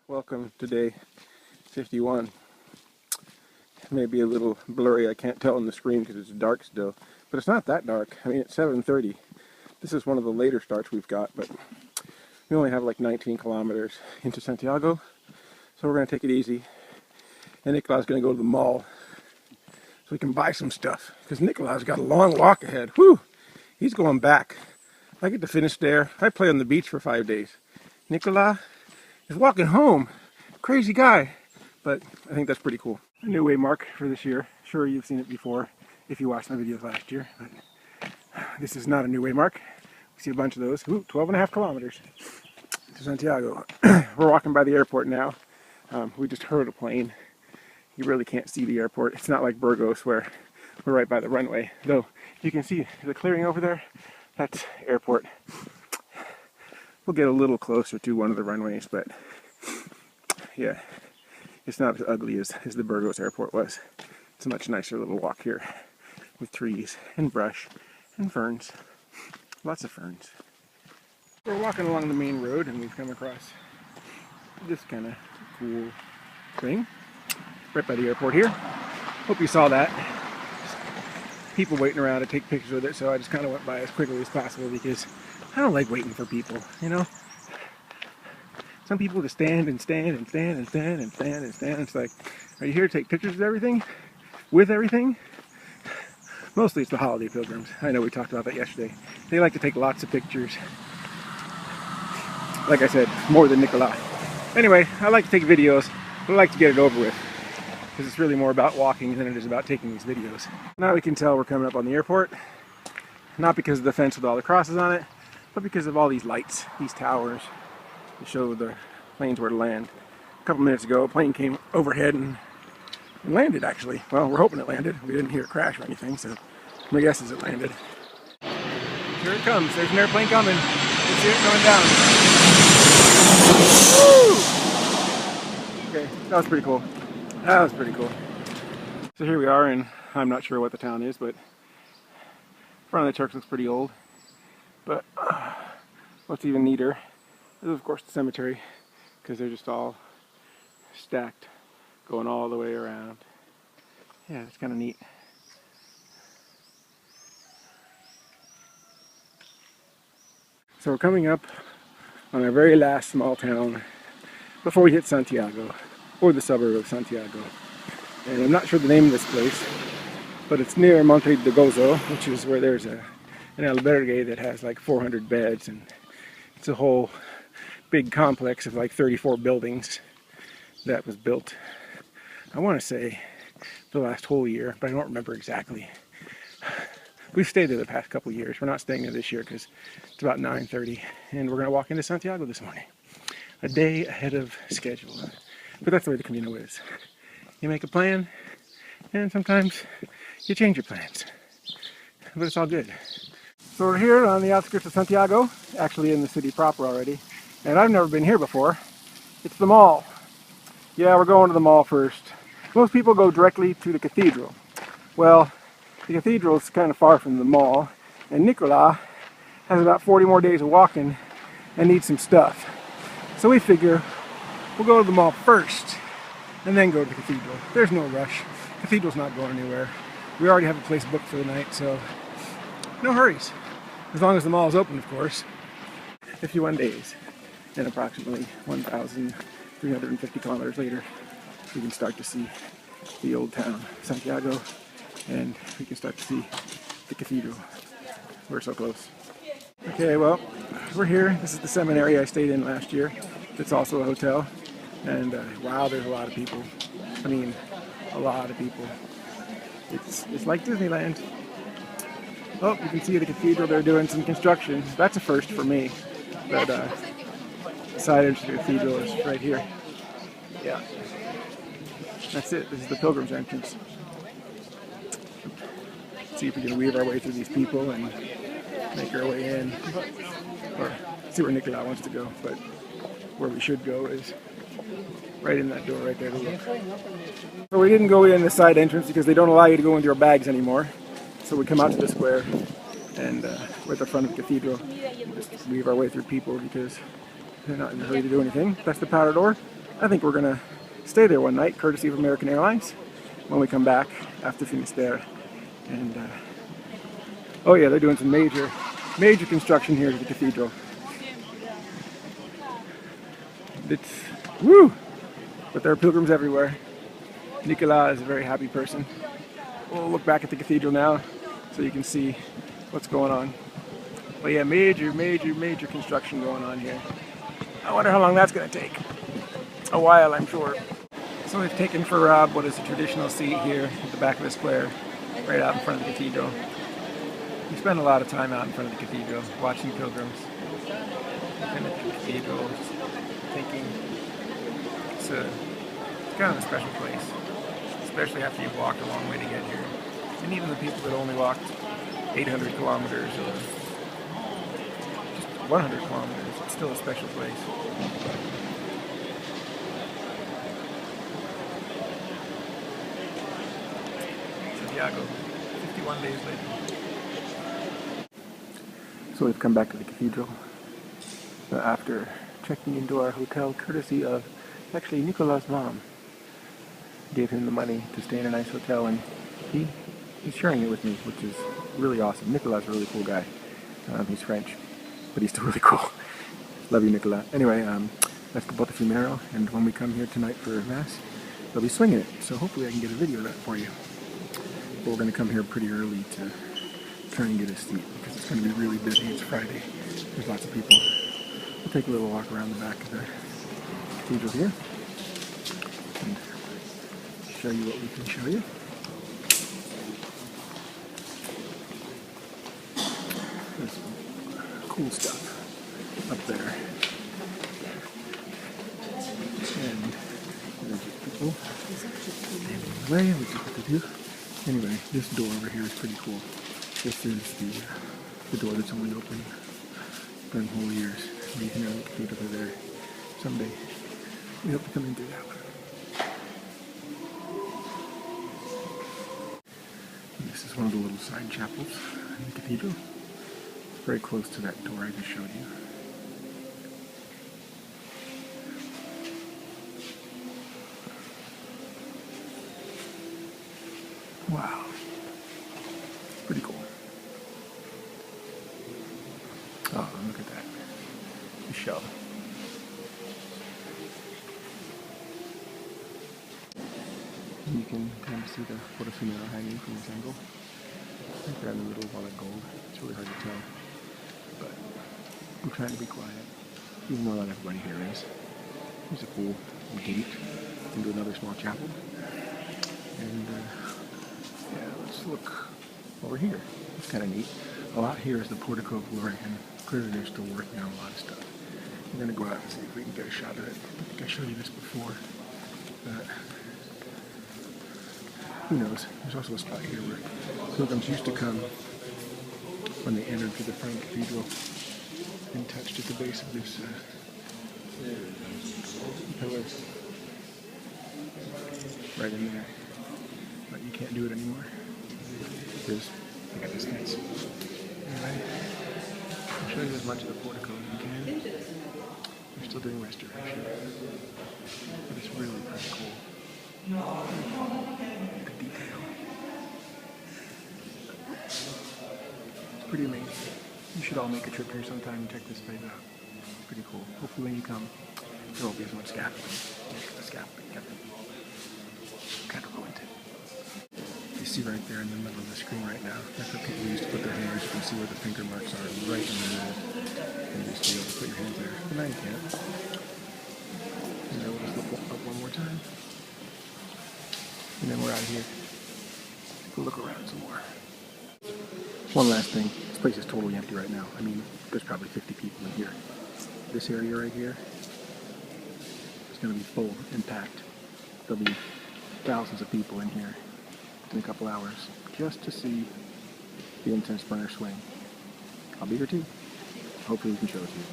Welcome to day 51. It may be a little blurry, I can't tell on the screen because it's dark still, but it's not that dark. I mean, it's 7:30. This is one of the later starts we've got, but we only have like 19 kilometers into Santiago, so we're going to take it easy. And Nicolas going to go to the mall so we can buy some stuff, because Nicolas got a long walk ahead. Whew! He's going back. I get to finish there. I play on the beach for 5 days. Nicolas is walking home. Crazy guy. But I think that's pretty cool. A new waymark for this year. Sure, you've seen it before if you watched my videos last year. But this is not a new waymark. We see a bunch of those. Ooh, 12.5 kilometers to Santiago. We're walking by the airport now. We just heard a plane. You really can't see the airport. It's not like Burgos where we're right by the runway. Though you can see the clearing over there. That's airport. We'll get a little closer to one of the runways, but yeah, it's not as ugly as the Burgos airport was. It's a much nicer little walk here with trees and brush and ferns. Lots of ferns. We're walking along the main road and we've come across this kind of cool thing right by the airport here. Hope you saw that. People waiting around to take pictures with it, so I just kind of went by as quickly as possible because I don't like waiting for people, you know? Some people just stand and stand and stand and stand and stand and stand. It's like, are you here to take pictures of everything? With everything? Mostly it's the holiday pilgrims. I know we talked about that yesterday. They like to take lots of pictures. Like I said, more than Nicolas. Anyway, I like to take videos, but I like to get it over with, because it's really more about walking than it is about taking these videos. Now we can tell we're coming up on the airport. Not because of the fence with all the crosses on it, but because of all these lights, these towers, to show the planes where to land. A couple minutes ago, a plane came overhead and landed, actually. Well, we're hoping it landed. We didn't hear it crash or anything, so my guess is it landed. Here it comes. There's an airplane coming. You see it going down. Woo! Okay, that was pretty cool. That was pretty cool. So here we are, and I'm not sure what the town is, but the front of the church looks pretty old. But what's even neater is, of course, the cemetery, because they're just all stacked, going all the way around. Yeah, it's kind of neat. So we're coming up on our very last small town before we hit Santiago, or the suburb of Santiago. And I'm not sure the name of this place, but it's near Monte de Gozo, which is where there's an albergue that has like 400 beds, and it's a whole big complex of like 34 buildings that was built, I want to say, the last whole year, but I don't remember exactly. We've stayed there the past couple years. We're not staying there this year because it's about 9:30, and we're going to walk into Santiago this morning. A day ahead of schedule. But that's the way the Camino is. You make a plan, and sometimes you change your plans. But it's all good. So we're here on the outskirts of Santiago, actually in the city proper already. And I've never been here before. It's the mall. Yeah, we're going to the mall first. Most people go directly to the cathedral. Well, the cathedral is kind of far from the mall, and Nicolas has about 40 more days of walking and needs some stuff. So we figure we'll go to the mall first and then go to the cathedral. There's no rush. Cathedral's not going anywhere. We already have a place booked for the night, so no hurries. As long as the mall is open, of course. 51 days and approximately 1,350 kilometers later, we can start to see the old town, Santiago, and we can start to see the cathedral. We're so close. Okay, well, we're here. This is the seminary I stayed in last year. It's also a hotel, and wow, there's a lot of people. I mean, a lot of people. It's like Disneyland. Oh, you can see the cathedral. They're doing some construction. That's a first for me. But the side entrance to the cathedral is right here. Yeah. That's it. This is the pilgrim's entrance. Let's see if we can weave our way through these people and make our way in. Or see where Nicolas wants to go. But where we should go is right in that door right there. So we didn't go in the side entrance because they don't allow you to go with your bags anymore. So we come out to the square, and we're at the front of the cathedral. Just weave our way through people because they're not in a hurry to do anything. That's the powder door. I think we're gonna stay there one night, courtesy of American Airlines, when we come back after Finisterre. And oh yeah, they're doing some major construction here at the cathedral. It's woo, but there are pilgrims everywhere. Nicolas is a very happy person. We'll look back at the cathedral now, so you can see what's going on. But yeah, major construction going on here. I wonder how long that's going to take. A while, I'm sure. So we've taken for Rob what is a traditional seat here at the back of the square, right out in front of the cathedral. We spend a lot of time out in front of the cathedral, watching pilgrims, looking at the cathedral, thinking it's kind of a special place, especially after you've walked a long way to get here. And even the people that only walked 800 kilometers or just 100 kilometers, it's still a special place. Santiago, 51 days later. So we've come back to the cathedral after checking into our hotel, courtesy of actually Nicolas' mom. Gave him the money to stay in a nice hotel, and he's sharing it with me, which is really awesome. Nicolas is a really cool guy. He's French, but he's still really cool. Love you, Nicolas. Anyway, that's Compostela, and when we come here tonight for Mass, they'll be swinging it, so hopefully I can get a video of that for you. But we're going to come here pretty early to try and get a seat, because it's going to be really busy. It's Friday. There's lots of people. We'll take a little walk around the back of the cathedral here and show you what we can show you. There's some cool stuff up there. And there's people standing in the way, which is what they do. Anyway, this door over here is pretty cool. This is the door that's only open during holy years. You can look through over there someday. We hope to come in through that one. And this is one of the little side chapels in the cathedral. Very close to that door I just showed you. Wow. Pretty cool. Oh, look at that. The shell. You can kind of see the Pedrouzo hanging from this angle. Right there in the middle of all that gold. It's really hard to tell. But I'm trying to be quiet, even though not everybody here is. There's a cool gate into another small chapel. And yeah, let's look over here. It's kind of neat. A lot here is the portico of glory, and clearly they're still working on a lot of stuff. We're going to go out and see if we can get a shot of it. I think I showed you this before. But who knows? There's also a spot here where pilgrims used to come when they entered through the front cathedral and touched at the base of this pillar right in there. But you can't do it anymore. Because I got this fence. Anyway, I'll show you as much of the portico as we can. We're still doing restoration. But it's really pretty cool. The detail. It's pretty amazing. You should all make a trip here sometime and check this place out. It's pretty cool. Hopefully when you come, there won't be as much scaffolding. The scaffolding kind of ruined it. You see right there in the middle of the screen right now, that's where people used to put their hands. You can see where the finger marks are right in the middle. And you just be able to put your hands there. But now you can't. And then we'll just look up one more time. And then we're out of here. We'll look around some more. One last thing. This place is totally empty right now. I mean, there's probably 50 people in here. This area right here is going to be full and packed. There'll be thousands of people in here in a couple hours just to see the incense burner swing. I'll be here too. Hopefully we can show it to you.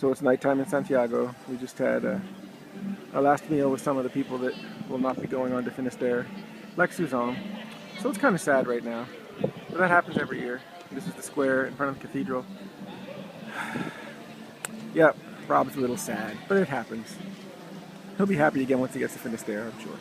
So it's nighttime in Santiago. We just had a last meal with some of the people that will not be going on to Finisterre, like Suzanne. So it's kind of sad right now. But that happens every year. This is the square in front of the cathedral. Yep, Rob's a little sad, but it happens. He'll be happy again once he gets to Finisterre, I'm sure.